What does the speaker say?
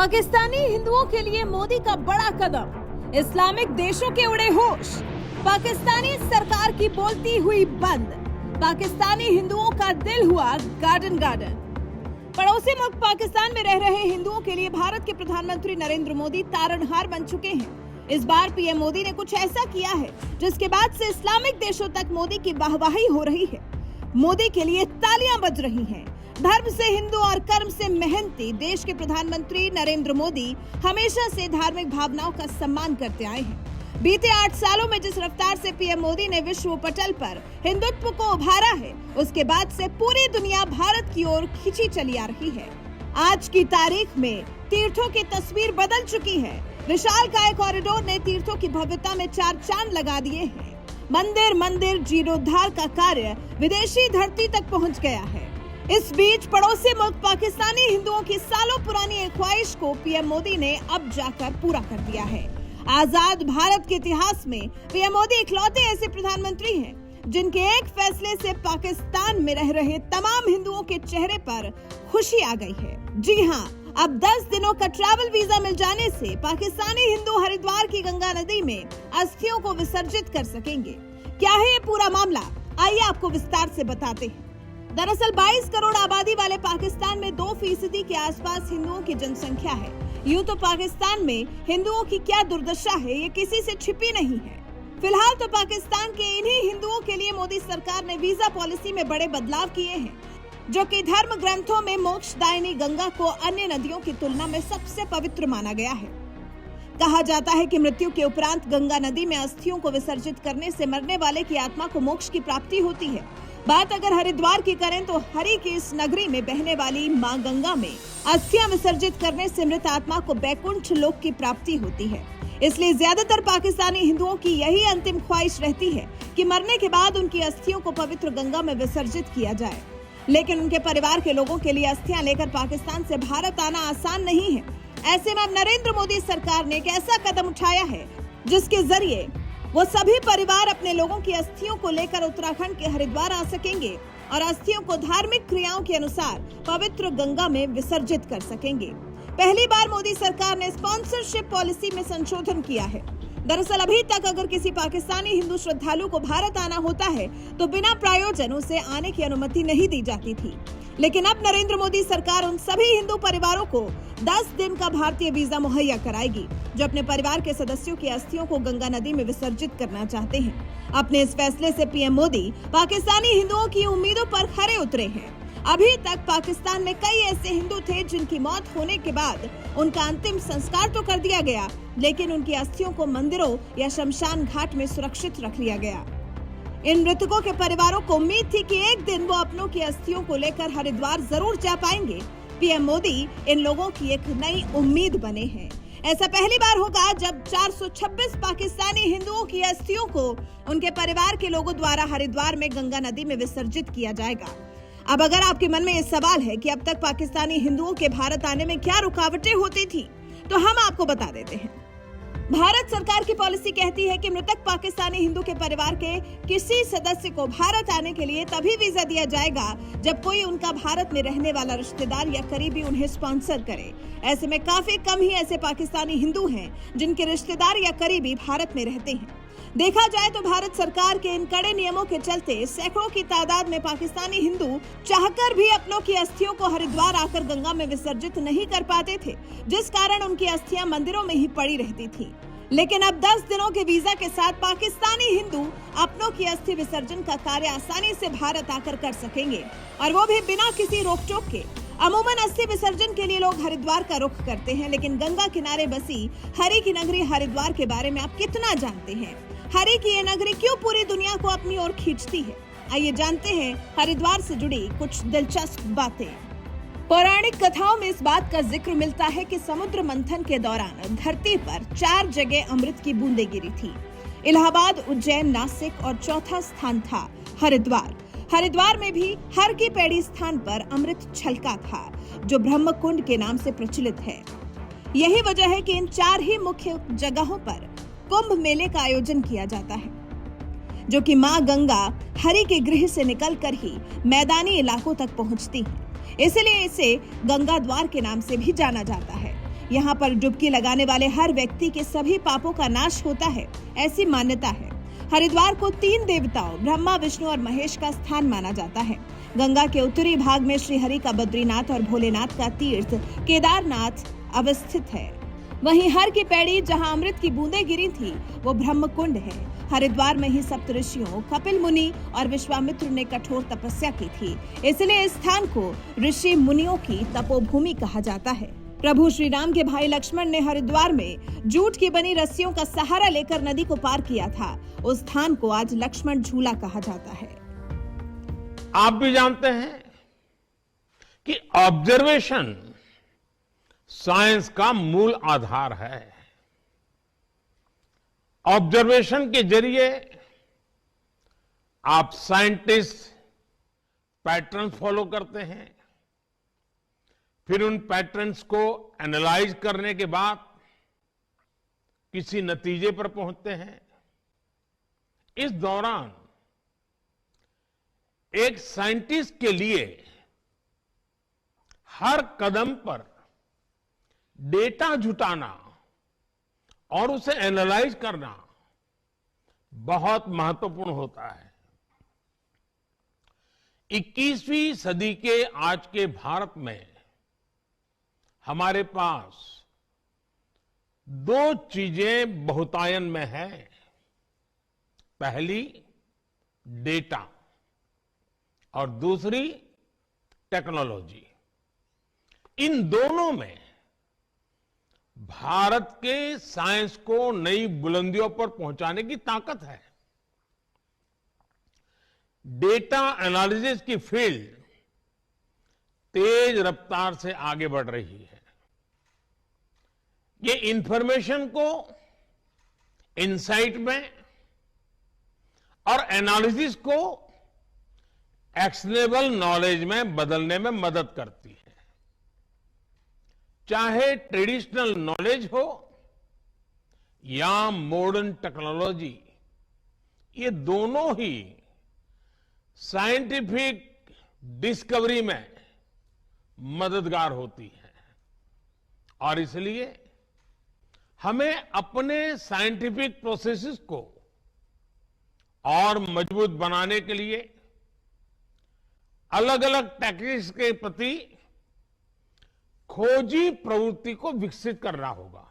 पाकिस्तानी हिंदुओं के लिए मोदी का बड़ा कदम, इस्लामिक देशों के उड़े होश। पाकिस्तानी सरकार की बोलती हुई बंद, पाकिस्तानी हिंदुओं का दिल हुआ गार्डन गार्डन। पड़ोसी मुल्क पाकिस्तान में रह रहे हिंदुओं के लिए भारत के प्रधानमंत्री नरेंद्र मोदी तारणहार बन चुके हैं। इस बार पीएम मोदी ने कुछ ऐसा किया है जिसके बाद से इस्लामिक देशों तक मोदी की वाहवाही हो रही है। मोदी के लिए तालियां बज रही हैं। धर्म से हिंदू और कर्म से मेहनती देश के प्रधानमंत्री नरेंद्र मोदी हमेशा से धार्मिक भावनाओं का सम्मान करते आए हैं। बीते 8 सालों में जिस रफ्तार से पीएम मोदी ने विश्व पटल पर हिंदुत्व को उभारा है, उसके बाद से पूरी दुनिया भारत की ओर खिंची चली आ रही है। आज की तारीख में तीर्थों की तस्वीर बदल चुकी है। विशालकाय कॉरिडोर ने तीर्थों की भव्यता में 4 चांद लगा दिए हैं। मंदिर मंदिर जीर्णोद्धार का कार्य विदेशी धरती तक पहुंच गया है। इस बीच पड़ोसी मुल्क पाकिस्तानी हिंदुओं की सालों पुरानी एक ख्वाहिश को पीएम मोदी ने अब जाकर पूरा कर दिया है। आजाद भारत के इतिहास में पीएम मोदी इकलौते ऐसे प्रधानमंत्री हैं जिनके एक फैसले से पाकिस्तान में रह रहे तमाम हिंदुओं के चेहरे पर खुशी आ गई है। जी हां, अब 10 दिनों का ट्रैवल वीजा मिल जाने से पाकिस्तानी हिंदू हरिद्वार की गंगा नदी में अस्थियों को विसर्जित कर सकेंगे। क्या है ये पूरा मामला, आइए आपको विस्तार से बताते हैं। दरअसल 22 करोड़ आबादी वाले पाकिस्तान में 2% के आसपास हिंदुओं की जनसंख्या है। यूं तो पाकिस्तान में हिंदुओं की क्या दुर्दशा है, ये किसी से छिपी नहीं है। फिलहाल तो पाकिस्तान के इन्हीं हिंदुओं के लिए मोदी सरकार ने वीजा पॉलिसी में बड़े बदलाव किए हैं, जो कि धर्म ग्रंथों में मोक्षदायिनी गंगा को अन्य नदियों की तुलना में सबसे पवित्र माना गया है। कहा जाता है कि मृत्यु के उपरांत गंगा नदी में अस्थियों को विसर्जित करने से मरने वाले की आत्मा को मोक्ष की प्राप्ति होती है। बात अगर हरिद्वार की करें तो हरि की इस नगरी में बहने वाली मां गंगा में अस्थियां विसर्जित करने से मृत आत्मा को बैकुंठ लोक की प्राप्ति होती है। इसलिए ज्यादातर पाकिस्तानी हिंदुओं की यही अंतिम ख्वाहिश रहती है कि मरने के बाद उनकी अस्थियों को पवित्र गंगा में विसर्जित किया जाए। लेकिन उनके परिवार के लोगों के लिए अस्थियां लेकर पाकिस्तान से भारत आना आसान नहीं है। ऐसे में अब नरेंद्र मोदी सरकार ने एक ऐसा कदम उठाया है जिसके जरिए वो सभी परिवार अपने लोगों की अस्थियों को लेकर उत्तराखंड के हरिद्वार आ सकेंगे और अस्थियों को धार्मिक क्रियाओं के अनुसार पवित्र गंगा में विसर्जित कर सकेंगे। पहली बार मोदी सरकार ने स्पॉन्सरशिप पॉलिसी में संशोधन किया है। दरअसल अभी तक अगर किसी पाकिस्तानी हिंदू श्रद्धालु को भारत आना होता है तो बिना प्रायोजन उसे आने की अनुमति नहीं दी जाती थी। लेकिन अब नरेंद्र मोदी सरकार उन सभी हिंदू परिवारों को 10 दिन का भारतीय वीजा मुहैया कराएगी जो अपने परिवार के सदस्यों की अस्थियों को गंगा नदी में विसर्जित करना चाहते हैं। अपने इस फैसले से पीएम मोदी पाकिस्तानी हिंदुओं की उम्मीदों पर खरे उतरे हैं। अभी तक पाकिस्तान में कई ऐसे हिंदू थे जिनकी मौत होने के बाद उनका अंतिम संस्कार तो कर दिया गया, लेकिन उनकी अस्थियों को मंदिरों या शमशान घाट में सुरक्षित रख लिया गया। इन मृतकों के परिवारों को उम्मीद थी कि एक दिन वो अपनों की अस्थियों को लेकर हरिद्वार जरूर जा पाएंगे। पीएम मोदी इन लोगों की एक नई उम्मीद बने हैं। ऐसा पहली बार होगा जब 426 पाकिस्तानी हिंदुओं की अस्थियों को उनके परिवार के लोगों द्वारा हरिद्वार में गंगा नदी में विसर्जित किया जाएगा। अब अगर आपके मन में ये सवाल है कि अब तक पाकिस्तानी हिंदुओं के भारत आने में क्या रुकावटें होती थी, तो हम आपको बता देते हैं। भारत सरकार की पॉलिसी कहती है कि मृतक पाकिस्तानी हिंदू के परिवार के किसी सदस्य को भारत आने के लिए तभी वीजा दिया जाएगा जब कोई उनका भारत में रहने वाला रिश्तेदार या करीबी उन्हें स्पॉन्सर करे। ऐसे में काफी कम ही ऐसे पाकिस्तानी हिंदू हैं जिनके रिश्तेदार या करीबी भारत में रहते हैं। देखा जाए तो भारत सरकार के इन कड़े नियमों के चलते सैकड़ों की तादाद में पाकिस्तानी हिंदू चाहकर भी अपनों की अस्थियों को हरिद्वार आकर गंगा में विसर्जित नहीं कर पाते थे, जिस कारण उनकी अस्थियां मंदिरों में ही पड़ी रहती थी। लेकिन अब 10 दिनों के वीजा के साथ पाकिस्तानी हिंदू अपनों की अस्थि विसर्जन का कार्य आसानी से भारत आकर कर सकेंगे, और वो भी बिना किसी रोक टोक के। अमूमन अस्थि विसर्जन के लिए लोग हरिद्वार का रुख करते हैं, लेकिन गंगा किनारे बसी हरि की नगरी हरिद्वार के बारे में आप कितना जानते हैं? हरि की ये नगरी क्यों पूरी दुनिया को अपनी ओर खींचती है? आइए जानते हैं हरिद्वार से जुड़ी कुछ दिलचस्प बातें। पौराणिक कथाओं में इस बात का जिक्र मिलता है कि समुद्र मंथन के दौरान धरती पर 4 जगह अमृत की बूंदें गिरी थी। इलाहाबाद, उज्जैन, नासिक और चौथा स्थान था हरिद्वार। हरिद्वार में भी हर की पैड़ी स्थान पर अमृत छलका था, जो ब्रह्म कुंड के नाम से प्रचलित है। यही वजह है कि इन 4 ही मुख्य जगहों पर कुंभ मेले का आयोजन किया जाता है, जो कि मां गंगा हरि के गृह से निकलकर ही मैदानी इलाकों तक पहुंचती है। इसलिए इसे गंगा द्वार के नाम से भी जाना जाता है। यहाँ पर डुबकी लगाने वाले हर व्यक्ति के सभी पापों का नाश होता है, ऐसी मान्यता है। हरिद्वार को 3 देवताओं ब्रह्मा, विष्णु और महेश का स्थान माना जाता है। गंगा के उत्तरी भाग में श्रीहरि का बद्रीनाथ और भोलेनाथ का तीर्थ केदारनाथ अवस्थित है। वहीं हर की पैड़ी जहां अमृत की बूंदें गिरी थी, वो ब्रह्म कुंड है। हरिद्वार में ही सप्त ऋषियों कपिल मुनि और विश्वामित्र ने कठोर तपस्या की थी, इसलिए इस स्थान को ऋषि मुनियों की तपोभूमि कहा जाता है। प्रभु श्री राम के भाई लक्ष्मण ने हरिद्वार में जूट की बनी रस्सियों का सहारा लेकर नदी को पार किया था। उस स्थान को आज लक्ष्मण झूला कहा जाता है। आप भी जानते हैं कि ऑब्जर्वेशन साइंस का मूल आधार है। ऑब्जर्वेशन के जरिए आप साइंटिस्ट पैटर्न फॉलो करते हैं, फिर उन पैटर्न्स को एनालाइज करने के बाद किसी नतीजे पर पहुंचते हैं। इस दौरान एक साइंटिस्ट के लिए हर कदम पर डेटा जुटाना और उसे एनालाइज करना बहुत महत्वपूर्ण होता है। 21वीं सदी के आज के भारत में हमारे पास 2 चीजें बहुतायन में है। पहली डेटा और दूसरी टेक्नोलॉजी। इन दोनों में भारत के साइंस को नई बुलंदियों पर पहुंचाने की ताकत है। डेटा एनालिसिस की फील्ड तेज रफ्तार से आगे बढ़ रही है। ये इंफॉर्मेशन को इनसाइट में और एनालिसिस को एक्शनेबल नॉलेज में बदलने में मदद करती है। चाहे ट्रेडिशनल नॉलेज हो या मॉडर्न टेक्नोलॉजी, ये दोनों ही साइंटिफिक डिस्कवरी में मददगार होती है। और इसलिए हमें अपने साइंटिफिक प्रोसेसेस को और मजबूत बनाने के लिए अलग अलग टेक्निक्स के प्रति खोजी प्रवृत्ति को विकसित करना होगा।